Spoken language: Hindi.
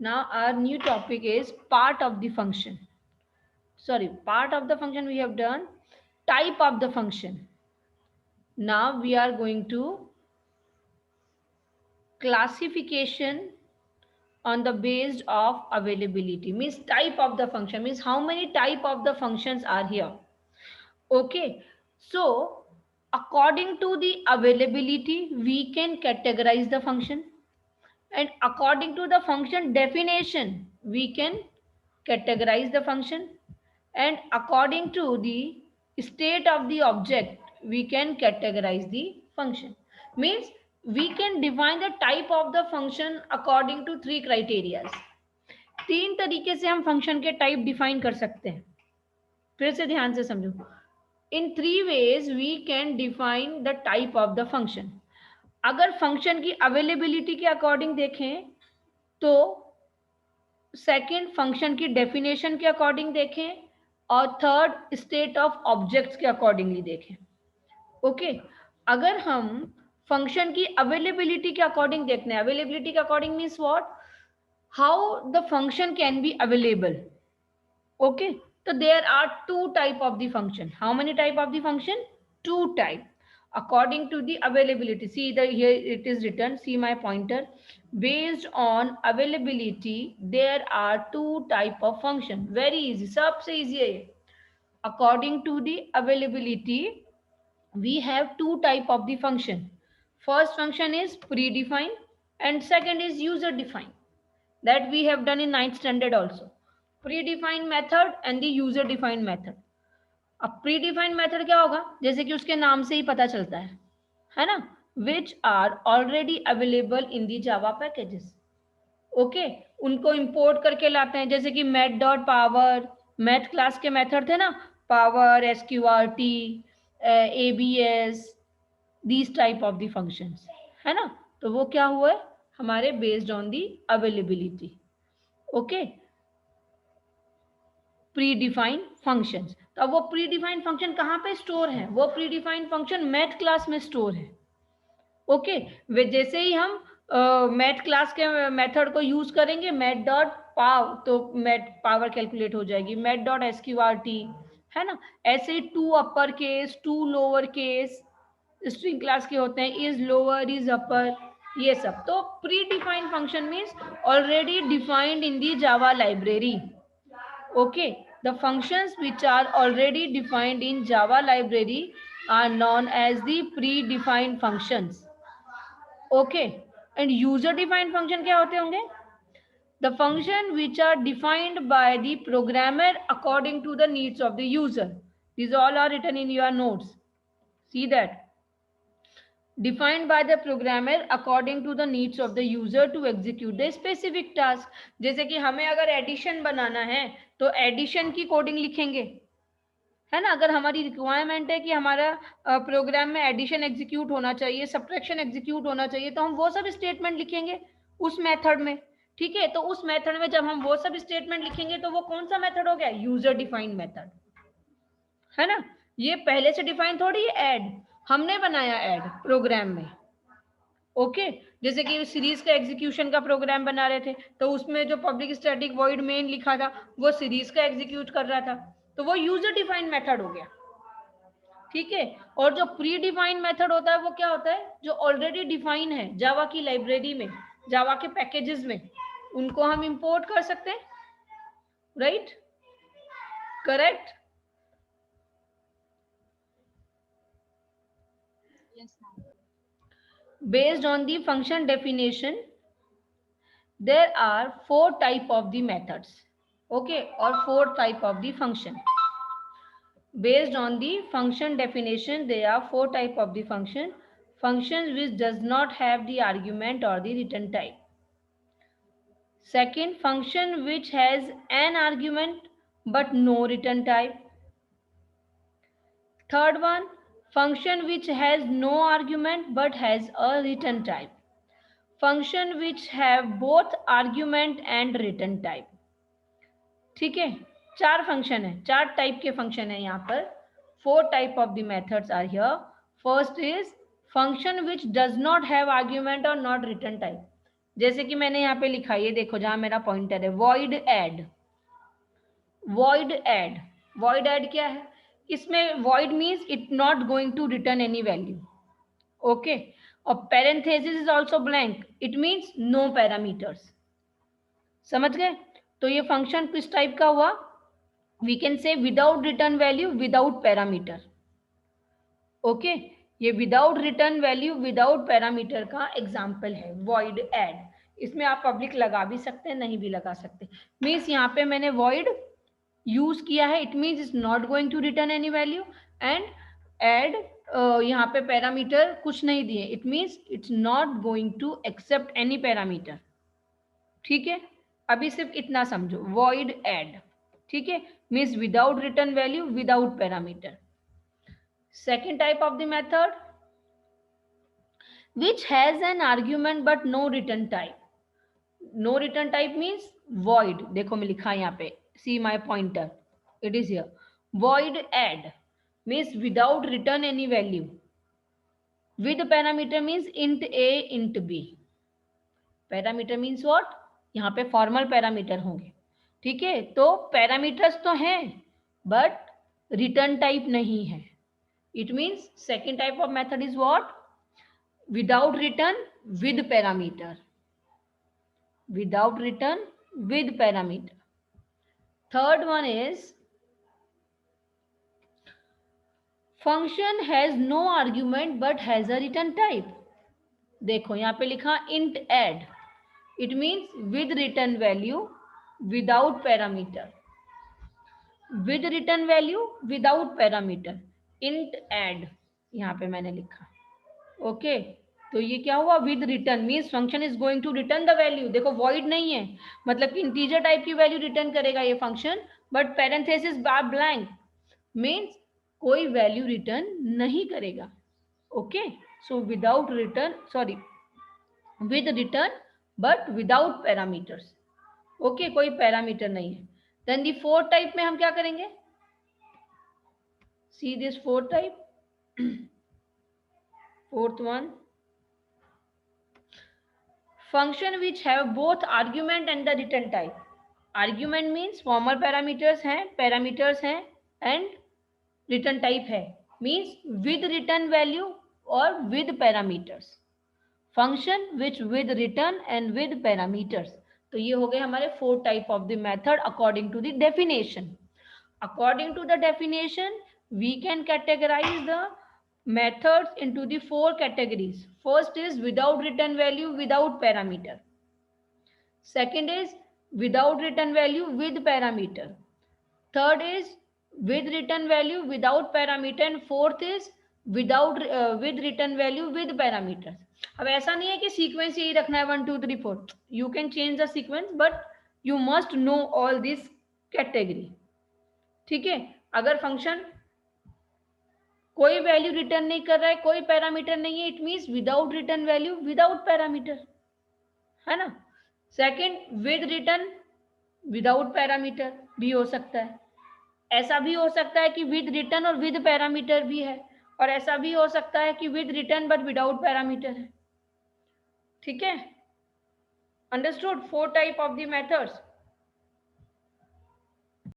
Now our new topic is part of the function. Sorry, part of the function we have done. Type of the function. Now we are going to classification on the based of availability, means type of the function, means how many type of the functions are here. Okay, so according to the availability we can categorize the function, and according to the function definition we can categorize the function, and according to the state of the object we can categorize the function. Means we can define the type of the function according to three criteria. तीन तरीके से हम फंक्शन के टाइप डिफाइन कर सकते हैं, फिर से ध्यान से समझो. In three ways we can define the type of the function. अगर फंक्शन की अवेलेबिलिटी के अकॉर्डिंग देखें तो सेकंड फंक्शन की डेफिनेशन के अकॉर्डिंग देखें, और थर्ड स्टेट ऑफ ऑब्जेक्ट्स के अकॉर्डिंगली देखें. ओके, अगर हम फंक्शन की अवेलेबिलिटी के अकॉर्डिंग देखते हैं, अवेलेबिलिटी के according means what, how the function can be available. Okay, so there are two type of the function. How many type of the function? Two type according to the availability. See the here it is written, see my pointer. Based on availability there are two type of function. Very easy, सबसे easy है ये. According to the availability we have two type of the function. First function is predefined and second is user defined. That we have done in 9th standard also. Predefined method and the user defined method. अब predefined method क्या होगा, जैसे कि उसके नाम से ही पता चलता है ना, which are already available in the Java packages. Okay, उनको इंपोर्ट करके लाते हैं, जैसे कि math dot power, math class के मेथड थे ना, power, SQRT, ABS, these type of the functions, है ना. तो वो क्या हुआ है हमारे based on the availability. Okay, pre defined functions. तो अब वो प्री डिफाइंड फंक्शन कहाँ पे स्टोर है, वो pre defined function math class में स्टोर है. ओके, वे जैसे ही हम मैथ क्लास के मेथड को यूज करेंगे, मैथ डॉट पाव, तो मैथ पावर कैलकुलेट हो जाएगी, मैथ डॉट SQRT, है ना. ऐसे to upper case, to lower case string class के होते हैं, इज लोअर, इज अपर, ये सब. तो pre defined function means already defined in the Java library. Okay, the functions which are already defined in Java library are known as the predefined functions. Okay, and user defined function क्या होते होंगे? The function which are defined by the programmer according to the needs of the user. These all are written in your notes. See that. Defined by the programmer according to the needs of the user to execute the specific task. जैसे कि हमें अगर एडिशन बनाना है तो एडिशन की कोडिंग लिखेंगे, है ना. अगर हमारी रिक्वायरमेंट है कि हमारा प्रोग्राम में एडिशन एग्जीक्यूट होना चाहिए, सब्ट्रैक्शन एग्जीक्यूट होना चाहिए, तो हम वो सब स्टेटमेंट लिखेंगे उस मेथड में. ठीक है, तो उस मेथड में जब हम वो सब स्टेटमेंट लिखेंगे तो वो कौन सा मेथड हो गया, यूजर डिफाइंड मेथड, है ना. ये पहले से डिफाइन थोड़ी है, ऐड हमने बनाया ऐड प्रोग्राम में. ओके, जैसे कि सीरीज का एग्जीक्यूशन का प्रोग्राम बना रहे थे तो उसमें जो पब्लिक स्टैटिक वॉइड मेन लिखा था वो सीरीज का एग्जीक्यूट कर रहा था, तो वो यूजर डिफाइंड मेथड हो गया. ठीक है, और जो प्री डिफाइंड मेथड होता है वो क्या होता है, जो ऑलरेडी डिफाइन है जावा की लाइब्रेरी में, जावा के पैकेजेस में, उनको हम इंपोर्ट कर सकते हैं. Right, correct. Based on the function definition there are four type of the methods. Okay, or four type of the function. Based on the function definition there are four type of the function. Functions which does not have the argument or the return type. Second, function which has an argument but no return type. Third one, function which has no argument but has a return type. Function which have both argument and return type. ठीक है, चार फंक्शन है, चार टाइप के फंक्शन है यहाँ पर. Four type of the methods are here. First is function which does not have argument और नॉट रिटर्न टाइप. जैसे कि मैंने यहाँ पे लिखा, ये देखो जहां मेरा पॉइंटर है, void add. Void add, void add क्या है, इसमें void means it not going to return any value, okay. और parenthesis is also blank, it means no parameters. समझ गए? तो ये फंक्शन किस टाइप का हुआ, we can say without return value without parameter, okay. ये without return value without parameter का एग्जाम्पल है वॉइड ऐड। इसमें आप पब्लिक लगा भी सकते हैं, नहीं भी लगा सकते। मीन्स यहाँ पे मैंने वॉइड यूज किया है, it means is not going to return any value, and add यहाँ पे पैरामीटर कुछ नहीं दिए, it means it's not going to accept any parameter. ठीक है, अभी सिर्फ इतना समझो, वॉइड ऐड, ठीक है, means without return value without parameter. Second type of the method, which has an argument but no return type. No return type means void. देखो मैं लिखा यहाँ पे, see my pointer, it is here. Void add means without return any value. With parameter means int a int b. Parameter means what? यहाँ पे फॉर्मल पैरामीटर होंगे, ठीक है। तो पैरामीटर्स तो हैं बट रिटर्न टाइप नहीं है। It means second type of method is what? Without return with parameter. Without return with parameter. Third one is function has no argument but has a return type. देखो यहाँ पे लिखा int add. It means with return value without parameter. With return value without parameter. Int add यहाँ पे मैंने लिखा, ओके। तो ये क्या हुआ, with return means function is going to return the value. देखो वॉइड नहीं है, मतलब कि इंटीजर टाइप की वैल्यू रिटर्न करेगा ये फंक्शन, बट पैरेंथेसिस बार ब्लैंक मीन्स कोई वैल्यू रिटर्न नहीं करेगा, okay. So without return, sorry, with return but without parameters, okay, कोई पैरामीटर नहीं है। देन दी फोर्थ टाइप में हम क्या करेंगे, see this fourth type, fourth one, function which have both argument and the return type. Argument means formal parameters हैं, parameters हैं, and return type है, means with return value or with parameters. Function which with return and with parameters. तो ये हो गए हमारे 4 type of the method according to the definition. According to the definition, we can categorize the methods into the 4 categories. First is without return value without parameter. Second is without return value with parameter. Third is with return value without parameter, and fourth is without with return value with parameters. अब ऐसा नहीं है कि सीक्वेंस यही रखना है 1 2 3 4, you can change the sequence but you must know all this category, ठीक है। अगर फंक्शन कोई वैल्यू रिटर्न नहीं कर रहा है, कोई पैरामीटर नहीं है, it means without return value without parameter, है ना। Second, with return without parameter भी हो सकता है, ऐसा भी हो सकता है कि विद रिटर्न और विद पैरामीटर भी है, और ऐसा भी हो सकता है कि with return but without parameter है, ठीक है। Understood? 4 type of the methods,